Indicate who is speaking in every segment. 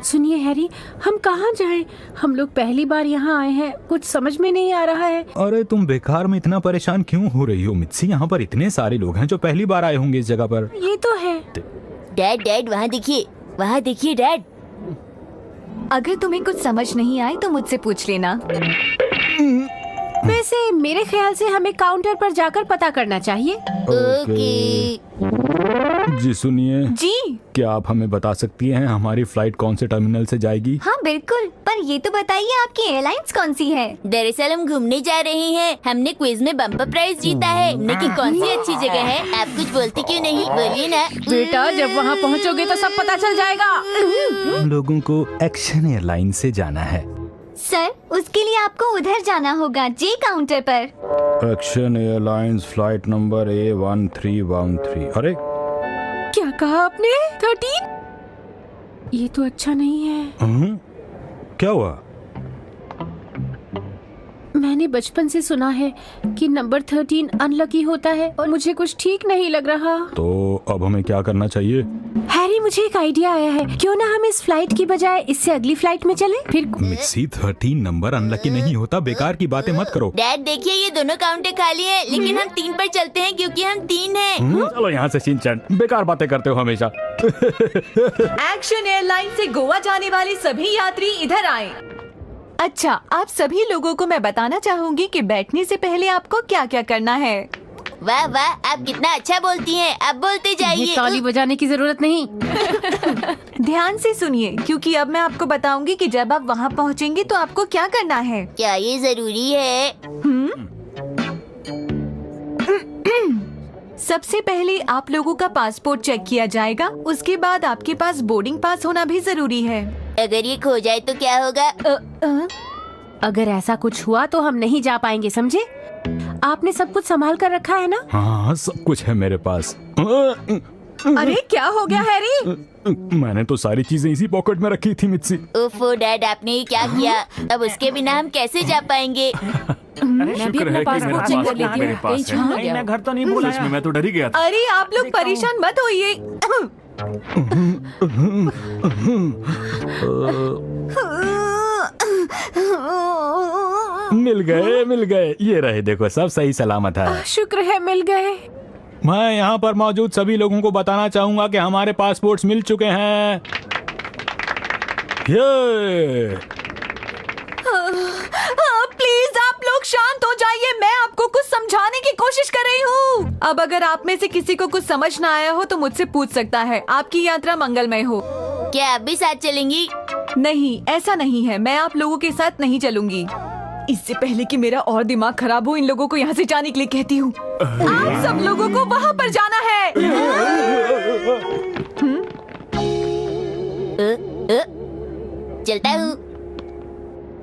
Speaker 1: सुनिए हैरी, हम कहाँ जाएं? हम लोग पहली बार यहाँ आए हैं, कुछ समझ में नहीं आ रहा है।
Speaker 2: अरे तुम बेकार में इतना परेशान क्यों हो रही हो मित्सी? यहाँ पर इतने सारे लोग हैं जो पहली बार आए होंगे इस जगह पर।
Speaker 1: ये तो है।
Speaker 3: डैड वहाँ देखिए डैड।
Speaker 4: अगर तुम्हें कुछ समझ नहीं आए तो मुझसे पूछ लेना।
Speaker 1: वैसे मेरे ख्याल से हमें काउंटर पर जाकर पता करना चाहिए।
Speaker 3: ओके।
Speaker 2: जी सुनिए,
Speaker 4: जी
Speaker 2: क्या आप हमें बता सकती हैं हमारी फ्लाइट कौन से टर्मिनल से जाएगी?
Speaker 4: हाँ बिल्कुल, पर ये तो बताइए आपकी एयरलाइंस कौन सी है?
Speaker 3: दरअसल हम घूमने जा रहे हैं। हमने क्विज में बम्पर प्राइज जीता है, लेकिन कौन सी अच्छी जगह है? आप कुछ बोलती क्यों नहीं? बोलिए ना।
Speaker 1: बेटा, जब वहाँ पहुँचोगे तो सब पता चल जाएगा।
Speaker 2: हम लोगों को एक्शन एयरलाइन से जाना है।
Speaker 4: सर, उसके लिए आपको उधर जाना होगा, जी काउंटर पर।
Speaker 2: Action airlines flight number A1313। अरे
Speaker 1: क्या कहा आपने? 13? ये तो अच्छा नहीं है।
Speaker 2: क्या हुआ?
Speaker 1: मैंने बचपन से सुना है कि नंबर 13 अनलकी होता है और मुझे कुछ ठीक नहीं लग रहा।
Speaker 2: तो अब हमें क्या करना चाहिए?
Speaker 1: हैरी, मुझे एक आइडिया आया है। क्यों ना हम इस फ्लाइट की बजाय इससे अगली फ्लाइट में चलें? फिर
Speaker 2: मिक्सी 13 नंबर अनलकी नहीं होता, बेकार की बातें मत करो।
Speaker 3: डैड देखिए, ये दोनों काउंटर खाली है, लेकिन हम 3 पर चलते हैं क्योंकि हम 3 हैं।
Speaker 2: चलो यहाँ से शिनचैन, बेकार बातें करते हो हमेशा।
Speaker 5: एक्शन एयरलाइन से गोवा जाने वाले सभी यात्री इधर आएं। अच्छा, आप सभी लोगों को मैं बताना चाहूंगी कि बैठने से पहले आपको क्या क्या करना है।
Speaker 3: वाह वाह, आप कितना अच्छा बोलती हैं। अब बोलते
Speaker 1: ये
Speaker 3: जाइए।
Speaker 1: ताली बजाने की जरूरत नहीं।
Speaker 5: ध्यान से सुनिए, क्योंकि अब मैं आपको बताऊंगी कि जब आप वहाँ पहुँचेंगे तो आपको क्या करना है।
Speaker 3: क्या ये जरूरी है?
Speaker 5: सबसे पहले आप लोगों का पासपोर्ट चेक किया जाएगा। उसके बाद आपके पास बोर्डिंग पास होना भी जरूरी है।
Speaker 3: अगर ये खो जाए तो क्या होगा?
Speaker 1: अगर ऐसा कुछ हुआ तो हम नहीं जा पाएंगे, समझे? आपने सब कुछ संभाल कर रखा है ना?
Speaker 2: हाँ, सब कुछ है मेरे पास।
Speaker 5: अरे क्या हो गया हैरी?
Speaker 2: मैंने तो सारी चीजें इसी पॉकेट में रखी थी मित्सी।
Speaker 3: ओफो डैड, आपने ये क्या किया? अब उसके बिना हम कैसे जा पाएंगे?
Speaker 1: मैं भी अपना पासपोर्ट चेक कर लेती हूँ, कहीं छूट ना गया हो।
Speaker 6: मैं घर तो नहीं बोला इसमें, मैं तो डर ही गया था।
Speaker 5: अरे आप लोग परेशान मत होइए।
Speaker 2: मिल गए, ये रहे, देखो सब सही सलामत है।
Speaker 1: शुक्र है मिल गए।
Speaker 2: मैं यहाँ पर मौजूद सभी लोगों को बताना चाहूंगा कि हमारे पासपोर्ट्स मिल चुके हैं। ये
Speaker 5: प्लीज आप लोग शांत हो जाइए, मैं आपको कुछ समझाने की कोशिश कर रही हूँ। अब अगर आप में से किसी को कुछ समझ ना आया हो तो मुझसे पूछ सकता है। आपकी यात्रा मंगलमय हो।
Speaker 3: क्या आप भी साथ चलेंगी?
Speaker 5: नहीं, ऐसा नहीं है, मैं आप लोगों के साथ नहीं चलूंगी। इससे पहले कि मेरा और दिमाग खराब हो, इन लोगों को यहाँ से जाने के लिए कहती हूँ। आप सब लोगों को वहाँ पर जाना है।
Speaker 3: चलता हूँ।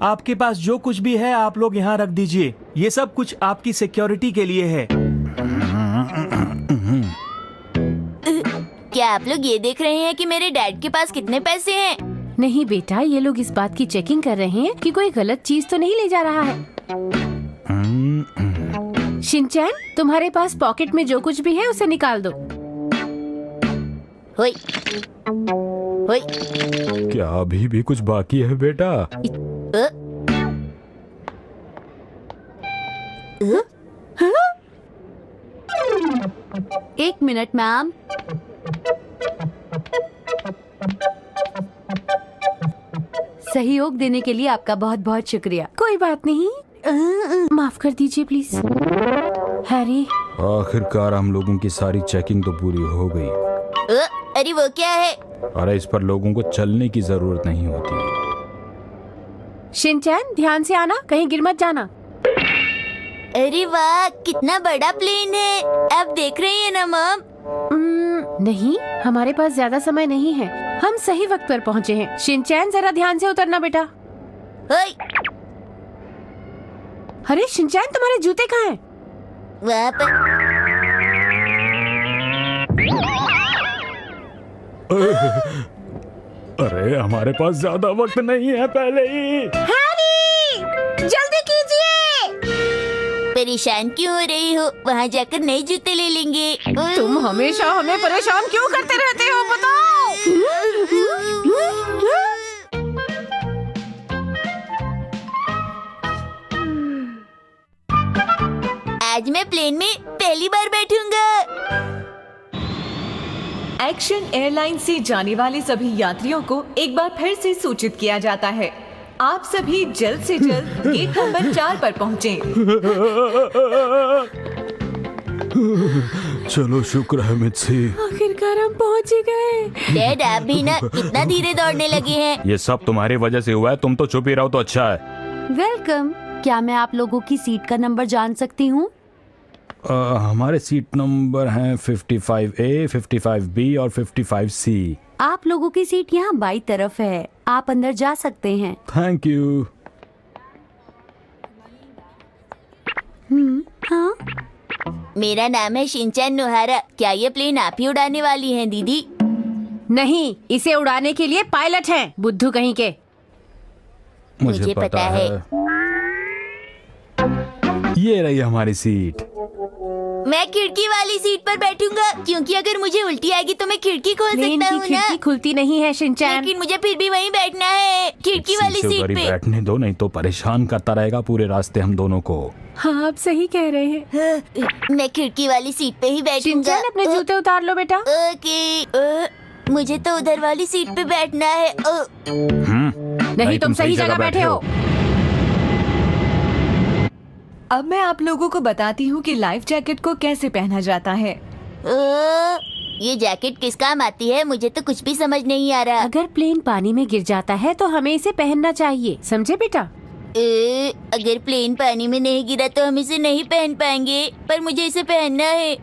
Speaker 6: आपके पास जो कुछ भी है आप लोग यहाँ रख दीजिए, ये सब कुछ आपकी सिक्योरिटी के लिए है।
Speaker 3: क्या आप लोग ये देख रहे हैं कि मेरे डैड के पास कितने पैसे हैं?
Speaker 1: नहीं बेटा, ये लोग इस बात की चेकिंग कर रहे हैं कि कोई गलत चीज तो नहीं ले जा रहा है। शिनचैन, तुम्हारे पास पॉकेट में जो कुछ भी है उसे निकाल दो।
Speaker 3: होई होई।
Speaker 2: क्या अभी भी कुछ बाकी है बेटा?
Speaker 4: एक मिनट मैम। सहयोग देने के लिए आपका बहुत बहुत शुक्रिया।
Speaker 1: कोई बात नहीं, माफ कर दीजिए प्लीज। हैरी,
Speaker 2: आखिरकार हम लोगों की सारी चेकिंग तो पूरी हो गई।
Speaker 3: अरे वो क्या है?
Speaker 2: अरे इस पर लोगों को चलने की जरूरत नहीं होती।
Speaker 1: शिनचैन ध्यान से आना, कहीं गिर मत जाना।
Speaker 3: अरे वाह, कितना बड़ा प्लेन है। आप देख रही हैं ना मम?
Speaker 1: नहीं, हमारे पास ज्यादा समय नहीं है, हम सही वक्त पर पहुँचे हैं। शिनचैन जरा ध्यान से उतरना बेटा।
Speaker 3: होई।
Speaker 1: अरे शिनचैन, तुम्हारे जूते कहाँ हैं?
Speaker 3: वहाँ पर।
Speaker 2: अरे हमारे पास ज्यादा वक्त नहीं है, पहले ही।
Speaker 1: हैरी, जल्दी कीजिए।
Speaker 3: परेशान क्यों हो रही हो? वहाँ जाकर नए जूते ले लेंगे।
Speaker 1: तुम हमेशा हमें परेशान क्यों करते रहते हो, बताओ।
Speaker 3: आज मैं प्लेन में पहली बार बैठूंगा।
Speaker 5: एक्शन एयरलाइन से जाने वाले सभी यात्रियों को एक बार फिर से सूचित किया जाता है, आप सभी जल्द से जल्द गेट नंबर 4 पर पहुँचें।
Speaker 2: चलो शुक्र है मित्सी।
Speaker 1: आखिरकार हम पहुंच ही गए।
Speaker 3: डैड आप भी ना कितना धीरे दौड़ने लगे हैं।
Speaker 2: ये सब तुम्हारी वजह से हुआ है, तुम तो चुप ही रहो तो अच्छा है।
Speaker 7: वेलकम। क्या मैं आप लोगों की सीट का नंबर जान सकती हूँ?
Speaker 2: हमारे सीट नंबर हैं 55A, 55B और 55C।
Speaker 7: आप लोगों की सीट यहाँ बाई तरफ है, आप अंदर जा सकते हैं।
Speaker 2: Thank you.
Speaker 7: हाँ,
Speaker 3: मेरा नाम है शिनचैन नोहारा। क्या ये प्लेन आप ही उड़ाने वाली हैं दीदी?
Speaker 1: नहीं, इसे उड़ाने के लिए पायलट हैं, बुद्धू कहीं के।
Speaker 3: मुझे पता है।
Speaker 2: ये रही हमारी सीट।
Speaker 3: मैं खिड़की वाली सीट पर बैठूंगा, क्योंकि अगर मुझे उल्टी आएगी तो मैं खिड़की खोल
Speaker 1: प्लेन
Speaker 3: सकता
Speaker 1: की
Speaker 3: हूँ ना।
Speaker 1: खिड़की खुलती नहीं है शिनचैन।
Speaker 3: लेकिन मुझे फिर भी वहीं बैठना है, खिड़की वाली
Speaker 2: से
Speaker 3: सीट
Speaker 2: ऊपर ही
Speaker 3: पे।
Speaker 2: बैठने दो, नहीं तो परेशान करता रहेगा पूरे रास्ते हम दोनों को।
Speaker 1: हाँ, आप सही कह रहे हैं।
Speaker 3: मैं खिड़की वाली सीट पे ही बैठूंगा।
Speaker 1: शिनचैन अपने जूते उतार लो बेटा।
Speaker 3: ओके। मुझे तो उधर वाली सीट पे बैठना है।
Speaker 1: नहीं, तुम सही जगह बैठे हो।
Speaker 5: अब मैं आप लोगों को बताती हूँ कि लाइफ जैकेट को कैसे पहना जाता है।
Speaker 3: ये जैकेट किस काम आती है? मुझे तो कुछ भी समझ नहीं आ रहा।
Speaker 1: अगर प्लेन पानी में गिर जाता है तो हमें इसे पहनना चाहिए, समझे बेटा?
Speaker 3: अगर प्लेन पानी में नहीं गिरा तो हम इसे नहीं पहन पाएंगे, पर मुझे इसे पहनना है।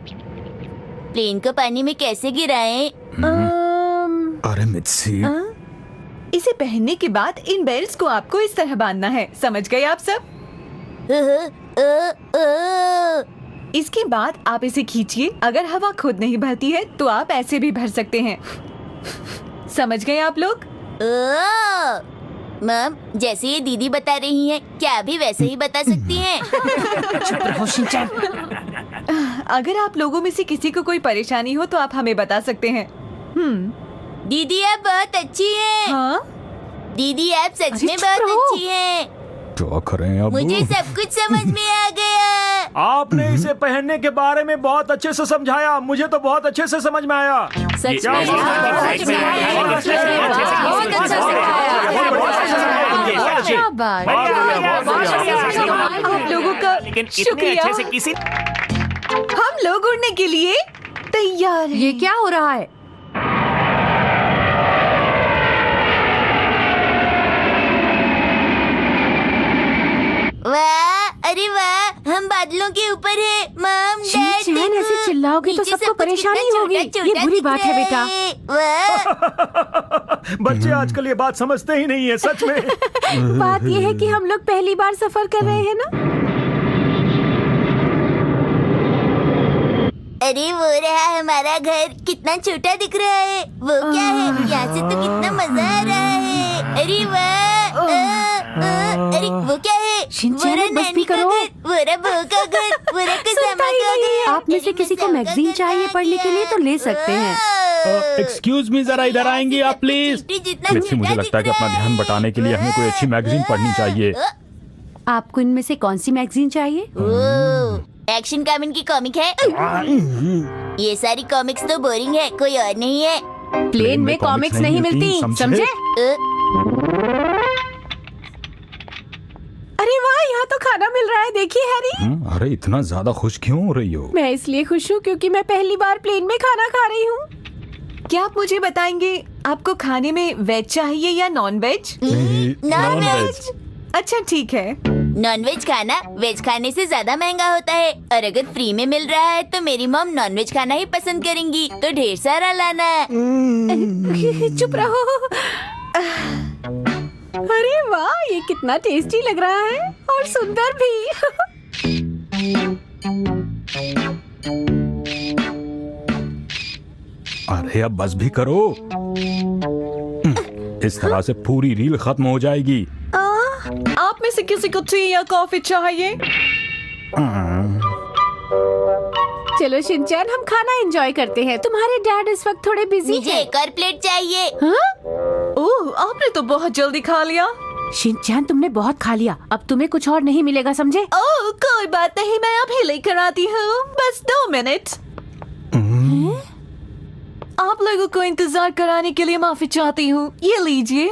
Speaker 3: प्लेन को पानी में कैसे गिराएं?
Speaker 2: अरे मित्सी,
Speaker 5: इसे पहनने के बाद इन बेल्ट को आपको इस तरह बांधना है, समझ गए आप सब? इसके बाद आप इसे खींचिए। अगर हवा खुद नहीं भरती है तो आप ऐसे भी भर सकते हैं। समझ गए आप लोग?
Speaker 3: मम, जैसे ये दीदी बता रही हैं, क्या अभी वैसे ही बता सकती हैं?
Speaker 1: चुप रहो शिनचैन।
Speaker 5: अगर आप लोगों में से किसी को कोई परेशानी हो तो आप हमें बता सकते हैं।
Speaker 3: दीदी आप बहुत अच्छी हैं।
Speaker 5: हाँ?
Speaker 3: दीदी आप सच
Speaker 1: अरे
Speaker 3: में
Speaker 1: चुप
Speaker 3: बहुत
Speaker 1: रहो।
Speaker 3: अच्छी हैं।
Speaker 2: क्या करें अब?
Speaker 3: मुझे सब कुछ समझ में आ गया।
Speaker 6: आपने इसे पहनने के बारे में बहुत अच्छे से समझाया, मुझे तो बहुत अच्छे से समझ में आया।
Speaker 1: सच में
Speaker 6: क्या बात है?
Speaker 1: सच में बहुत अच्छा सिखाया। क्या बात।
Speaker 5: आप लोगों का शुक्रिया। हम लोग उड़ने के लिए तैयार हैं।
Speaker 1: ये क्या हो रहा है?
Speaker 3: वाह, अरे वाह, हम बादलों के ऊपर है। मम, डैड
Speaker 1: शिनचैन, ऐसे चिल्लाओगे तो सबको परेशानी होगी। ये बुरी बात है बेटा।
Speaker 3: वाह,
Speaker 6: बच्चे आजकल ये बात समझते ही नहीं है, सच में।
Speaker 1: बात ये है कि हम लोग पहली बार सफर कर रहे हैं ना।
Speaker 3: अरे वो रहा हमारा घर, कितना छोटा दिख रहा है। वो क्या है? यहाँ से तो कितना मजा आ रहा है। अरे वाह। अरे वो क्या है?
Speaker 1: शिनचैन,
Speaker 3: वो रहा
Speaker 1: बस भी
Speaker 3: नैनी का
Speaker 1: करो।
Speaker 3: घर, वो रहा बहू का घर, वो रहा कसामा का घर।
Speaker 7: आप में से किसी को मैगजीन चाहिए पढ़ने के लिए तो ले सकते हैं।
Speaker 2: एक्सक्यूज मी, जरा इधर आएंगी आप प्लीज? मित्सी, मुझे लगता है कि अपना ध्यान बटाने के लिए हमें कोई अच्छी मैगजीन पढ़नी चाहिए।
Speaker 7: आपको इनमें से कौन सी मैगजीन चाहिए?
Speaker 3: एक्शन कामिन की कॉमिक है। ये सारी कॉमिक्स तो बोरिंग है, कोई और नहीं है।
Speaker 1: प्लेन में कॉमिक्स नहीं मिलती, समझे? अरे वाह, यहाँ तो खाना मिल रहा है, देखिए हैरी।
Speaker 2: अरे इतना ज्यादा खुश क्यों हो रही हो?
Speaker 1: मैं इसलिए खुश हूँ क्योंकि मैं पहली बार प्लेन में खाना खा रही हूँ।
Speaker 5: क्या आप मुझे बताएंगे आपको खाने में वेज चाहिए या नॉन वेज?
Speaker 3: Non veg.
Speaker 5: अच्छा ठीक है।
Speaker 3: नॉन वेज खाना वेज खाने से ज्यादा महंगा होता है, और अगर फ्री में मिल रहा है तो मेरी मॉम नॉन वेज खाना ही पसंद करेंगी, तो ढेर सारा लाना।
Speaker 1: चुप रहो। अरे वाह, ये कितना टेस्टी लग रहा है और सुंदर भी।
Speaker 2: अरे अब बस भी करो। इस तरह से पूरी रील खत्म हो जाएगी।
Speaker 5: आप में से किसी को टी या कॉफी चाहिए?
Speaker 1: चलो शिनचैन, हम खाना एंजॉय करते हैं। तुम्हारे डैड इस वक्त थोड़े बिजी
Speaker 3: मुझे
Speaker 1: हैं।
Speaker 3: एक और प्लेट चाहिए।
Speaker 1: हाँ?
Speaker 5: ओह, आपने तो बहुत जल्दी खा लिया।
Speaker 1: शिनचैन तुमने बहुत खा लिया, अब तुम्हें कुछ और नहीं मिलेगा, समझे?
Speaker 5: ओह कोई बात नहीं, मैं अभी लेकर आती हूँ, बस 2 मिनट। आप लोगों को इंतजार कराने के लिए माफी चाहती हूँ, ये लीजिए।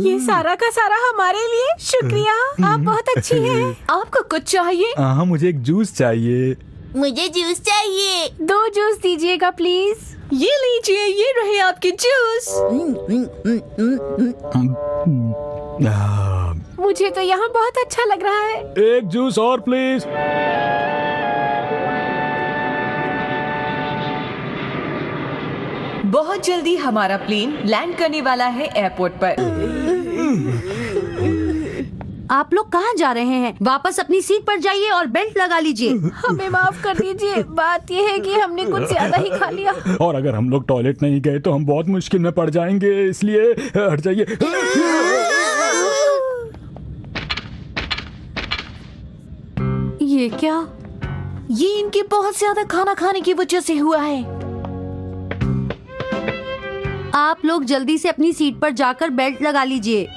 Speaker 1: ये सारा का सारा हमारे लिए, शुक्रिया, आप बहुत अच्छी हैं।
Speaker 5: आपको कुछ चाहिए?
Speaker 2: हाँ, मुझे एक जूस चाहिए।
Speaker 3: मुझे जूस चाहिए।
Speaker 1: 2 जूस दीजिएगा प्लीज।
Speaker 5: ये लीजिए, ये रहे आपके जूस।
Speaker 1: मुझे तो यहाँ बहुत अच्छा लग रहा है।
Speaker 2: एक जूस और प्लीज।
Speaker 5: बहुत जल्दी हमारा प्लेन लैंड करने वाला है एयरपोर्ट पर।
Speaker 7: आप लोग कहाँ जा रहे हैं? वापस अपनी सीट पर जाइए और बेल्ट लगा लीजिए।
Speaker 1: हमें माफ कर दीजिए, बात ये है कि हमने कुछ ज्यादा ही खा लिया।
Speaker 2: और अगर हम लोग टॉयलेट नहीं गए तो हम बहुत मुश्किल में पड़ जाएंगे, इसलिए हट जाइए।
Speaker 7: ये क्या?
Speaker 5: ये इनके बहुत ज्यादा खाना खाने की वजह से हुआ है।
Speaker 7: आप लोग जल्दी से अपनी सीट पर जाकर बेल्ट लगा लीजिए।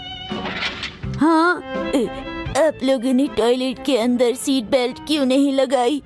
Speaker 7: हाँ,
Speaker 3: आप लोगों ने टॉयलेट के अंदर सीट बेल्ट क्यों नहीं लगाई?